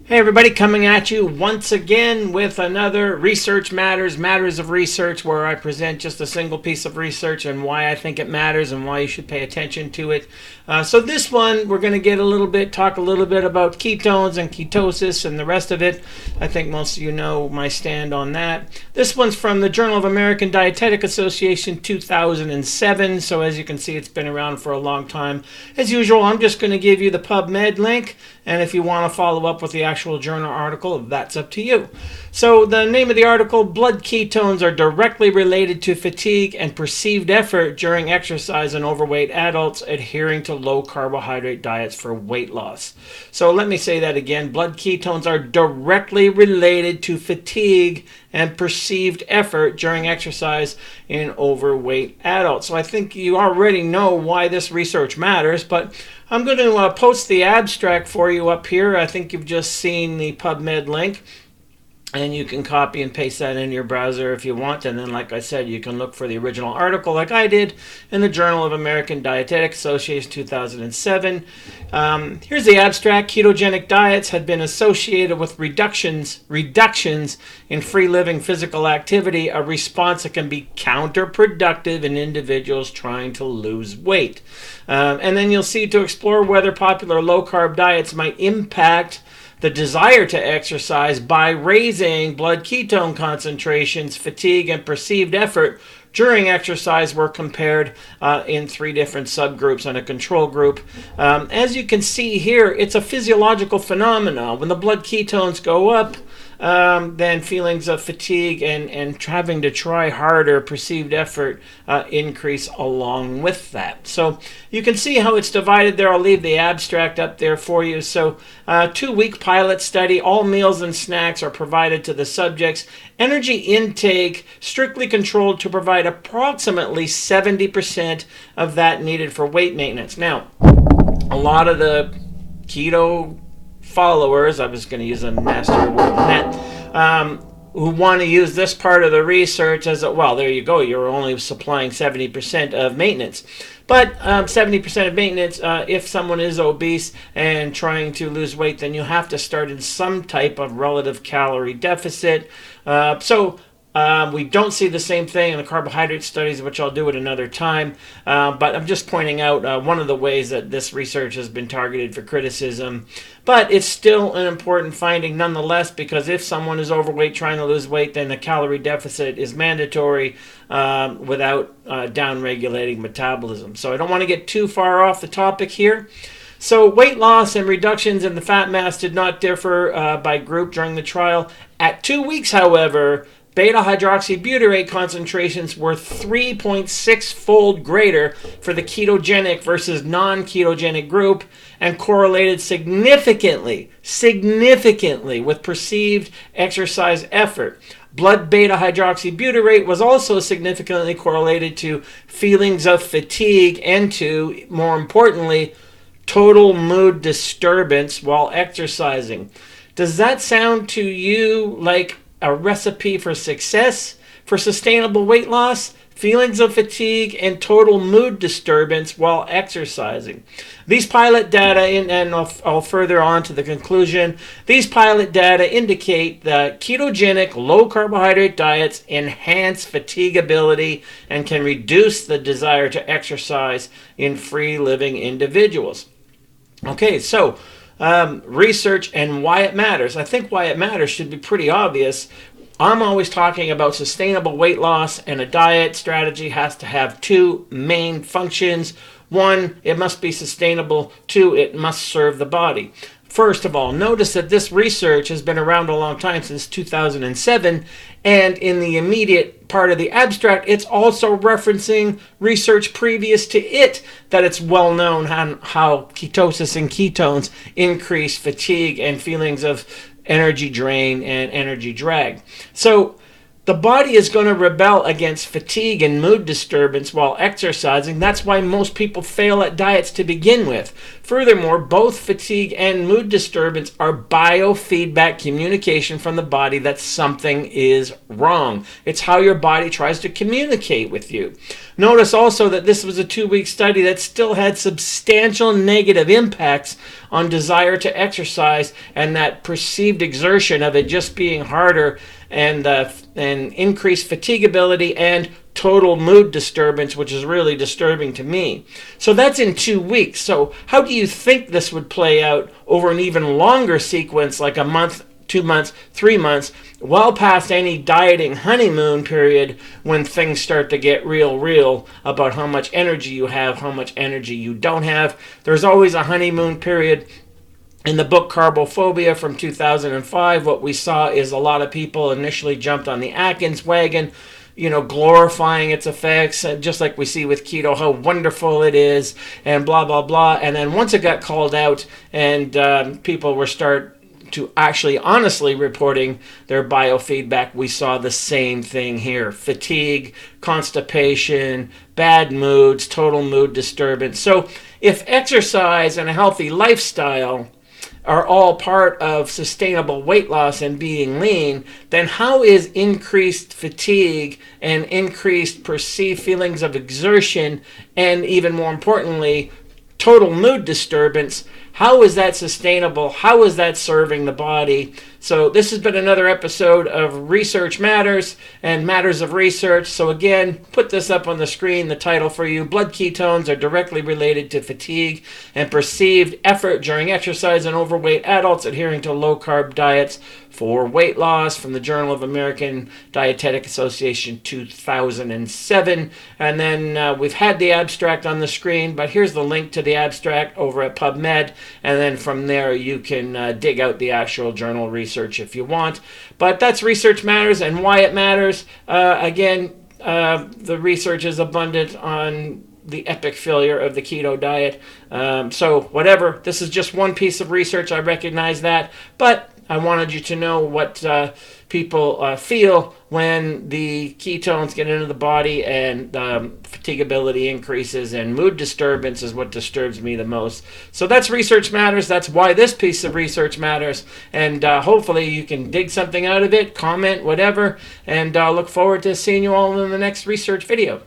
Hey everybody, coming at you once again with another Research Matters of Research, where I present just a single piece of research and why I think it matters and why you should pay attention to it. So this one, we're going to talk a little bit about ketones and ketosis and the rest of it. I think most of you know my stand on that. This one's from the Journal of American Dietetic Association 2007, so as you can see, it's been around for a long time. As usual, I'm just going to give you the PubMed link, and if you want to follow up with the actual journal article, that's up to you. So the name of the article: blood ketones are directly related to fatigue and perceived effort during exercise in overweight adults adhering to low carbohydrate diets for weight loss. So let me say that again: blood ketones are directly related to fatigue and perceived effort during exercise in overweight adults. So I think you already know why this research matters, but I'm going to post the abstract for you up here. I think you've just seen the PubMed link, and you can copy and paste that in your browser if you want. And then, like I said, you can look for the original article like I did in the Journal of American Dietetic Association 2007. Here's the abstract. Ketogenic diets had been associated with reductions in free-living physical activity, a response that can be counterproductive in individuals trying to lose weight. And then you'll see to explore whether popular low-carb diets might impact the desire to exercise by raising blood ketone concentrations. Fatigue and perceived effort during exercise were compared in 3 different subgroups and a control group. As you can see here, it's a physiological phenomenon. When the blood ketones go up, then feelings of fatigue and having to try harder, perceived effort, increase along with that. So you can see how it's divided there. I'll leave the abstract up there for you. So 2-week pilot study. All meals and snacks are provided to the subjects. Energy intake strictly controlled to provide approximately 70% of that needed for weight maintenance. Now, a lot of the keto followers, I was going to use a nastier word than that, who want to use this part of the research as well, there you go, you're only supplying 70% of maintenance. But 70% of maintenance, if someone is obese and trying to lose weight, then you have to start in some type of relative calorie deficit. We don't see the same thing in the carbohydrate studies, which I'll do at another time. But I'm just pointing out one of the ways that this research has been targeted for criticism. But it's still an important finding nonetheless, because if someone is overweight trying to lose weight, then a calorie deficit is mandatory without downregulating metabolism. So I don't want to get too far off the topic here. So weight loss and reductions in the fat mass did not differ by group during the trial. At 2 weeks, however, beta-hydroxybutyrate concentrations were 3.6-fold greater for the ketogenic versus non-ketogenic group and correlated significantly with perceived exercise effort. Blood beta-hydroxybutyrate was also significantly correlated to feelings of fatigue and to, more importantly, total mood disturbance while exercising. Does that sound to you like a recipe for success, for sustainable weight loss? Feelings of fatigue and total mood disturbance while exercising. These pilot data, and I'll further on to the conclusion, these pilot data indicate that ketogenic low-carbohydrate diets enhance fatigability and can reduce the desire to exercise in free-living individuals. Okay, so research and why it matters. I think why it matters should be pretty obvious. I'm always talking about sustainable weight loss, and a diet strategy has to have 2 main functions. 1, it must be sustainable. 2, it must serve the body. First of all, notice that this research has been around a long time, since 2007, and in the immediate part of the abstract, it's also referencing research previous to it, that it's well known how ketosis and ketones increase fatigue and feelings of energy drain and energy drag. So the body is going to rebel against fatigue and mood disturbance while exercising. That's why most people fail at diets to begin with. Furthermore, both fatigue and mood disturbance are biofeedback communication from the body that something is wrong. It's how your body tries to communicate with you. Notice also that this was a 2-week study that still had substantial negative impacts on desire to exercise, and that perceived exertion of it just being harder, and increased fatigability and total mood disturbance, which is really disturbing to me. So that's in 2 weeks. So how do you think this would play out over an even longer sequence, like a month, 2 months, 3 months, well past any dieting honeymoon period, when things start to get real about how much energy you have, how much energy you don't have? There's always a honeymoon period. In the book Carbophobia from 2005, what we saw is a lot of people initially jumped on the Atkins wagon, glorifying its effects, just like we see with keto, how wonderful it is, and blah, blah, blah. And then once it got called out and people were to actually honestly reporting their biofeedback, we saw the same thing here. Fatigue, constipation, bad moods, total mood disturbance. So if exercise and a healthy lifestyle are all part of sustainable weight loss and being lean, then how is increased fatigue and increased perceived feelings of exertion, and even more importantly, total mood disturbance, how is that sustainable? How is that serving the body? So this has been another episode of Research Matters and Matters of Research. So again, put this up on the screen, the title for you. Blood ketones are directly related to fatigue and perceived effort during exercise in overweight adults adhering to low-carb diets for weight loss, from the Journal of American Dietetic Association 2007. And then we've had the abstract on the screen, but here's the link to the abstract over at PubMed. And then from there you can dig out the actual journal research if you want. But that's Research Matters and why it matters. The research is abundant on the epic failure of the keto diet. So whatever, this is just one piece of research. I recognize that, but I wanted you to know what people feel when the ketones get into the body, and fatigability increases, and mood disturbance is what disturbs me the most. So that's Research Matters. That's why this piece of research matters. And hopefully you can dig something out of it, comment, whatever. And look forward to seeing you all in the next research video.